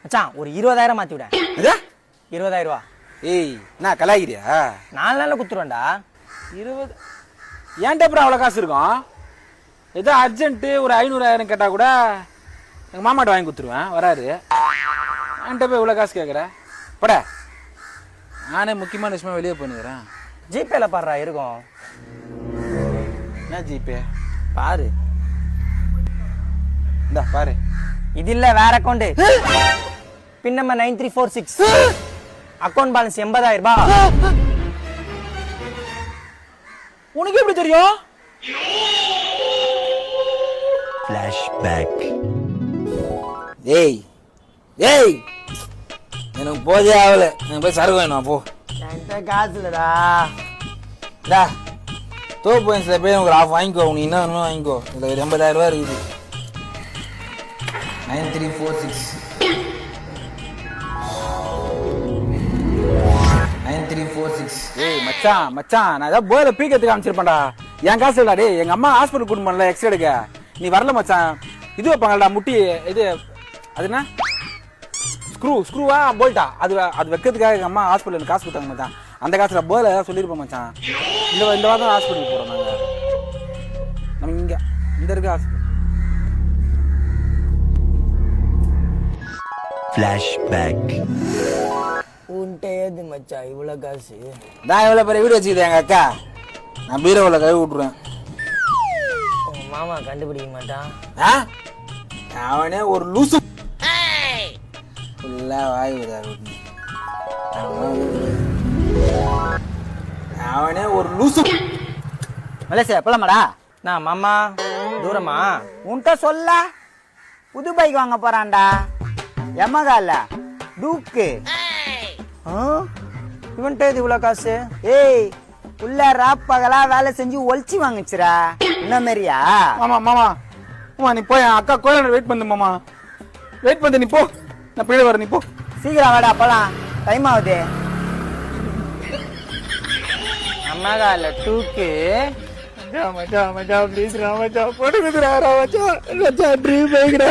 மச்சான் ஒரு 20,000 மாத்தி விட. இதா 20,000 ரூபா. ஏய் நான் கலாய்கிறியா? 4 நாள்ல குத்துருவேன்டா. 20 ஏன்ட்ட அப்புறம் அவ்வளோ காசு இருக்கும்? ஏதோ அர்ஜென்ட்டு ஒரு 500,000 கேட்டால் கூட எங்கள் மாமாட்ட வாங்கி கொடுத்துருவேன், வராரு. என்கிட்ட போய் இவ்வளோ காசு கேட்குற பட. நானே முக்கியமான விஷயமா வெளியே போனுக்கிறேன். ஜிபேல பாடுறா இருக்கும். என்ன ஜிபே? பாரு. இந்தா பாரு. இது இல்ல வேற அக்கௌண்ட். பின் நம்பர் 9346. அக்கௌண்ட் பேலன்ஸ் 80,000 ரூபாய். உனக்கு எப்படி தெரியும்? ஃபிளாஷ்பேக். ஏய் ஏய் எனக்கு போதே ஆகல. எனக்கு போய் சரக்கு வேணும் போ. என்கிட்ட காசு இல்லடா. டா தோப்பு சில பேர் உங்களுக்கு ஆஃப் வாங்கிக்கோ. உனக்கு என்ன வேணுமோ வாங்கிக்கோ. இதில் 80,000 ரூபா இருக்குது. 9346 9346. ஏய் மச்சான் மச்சான், நான் ஏதாவது போயில பீக்கத்துக்கு காமிச்சிருப்பேன்டா. என் காசு இல்லடா. டே எங்கள் அம்மா ஹாஸ்பிட்டல் கூட்டு பண்ணல எக்ஸ்ரே எடுக்க. நீ வரல மச்சான். இது வைப்பாங்கடா முட்டி, இது அது என்ன ஸ்க்ரூவா போல்ட்டா, அது வைக்கிறதுக்காக எங்கள் அம்மா ஹாஸ்பிட்டல் எனக்கு காசு கொடுத்தாங்க மச்சான். அந்த காசுல போயில ஏதாவது சொல்லியிருப்போம் மச்சான். இந்த வாரம் ஹாஸ்பிட்டல் போகிறோம் நாங்கள். நம்ம இங்கே இந்த இருக்க ஹாஸ்பிட்டல். ஃபிளாஷ்பேக். உன்கிட்ட ஏது மச்சான் இவ்வளவு காசு? நான் எவ்வளோ பெரிய வீடு வச்சுக்கிட்டேன் எங்கள் அக்கா. நான் பீரோவில் கழுவி விட்ருவேன். உங்க மாமா கண்டுபிடிக்க மாட்டான். ஆ அவனே ஒரு லூசு. ஃபுல்லாக வாய் விடாது. அவனே ஒரு லூசு. மலேசியா போலாமாடா? நான் மாமா தூரமா? உன்கிட்ட சொல்ல புது பைக் வாங்க போறான்டா. எமகால டூக்கு. இவன்கிட்ட ஏது இவ்வளவு காசு? ஏய் உள்ள ராப்பகலா வேலை செஞ்சு ஒழிச்சு வாங்குச்சுரா. என்ன மாதிரியா? மாமா மாமா மாமா நீ போய் அக்கா கோயில வெயிட் பண்ணு மாமா. வெயிட் பண்ணு நீ போ. நான் பிள்ளை வரேன், நீ போ. சீக்கிரம் வாடா போலாம், டைம் ஆகுது. அம்மாகால டூக்கு. மச்சான் மச்சான் ப்ளீஸ் ராமச்சா போட்டு குதுரா ராமச்சா. மச்சான் ட்ரீம் பைக்டா.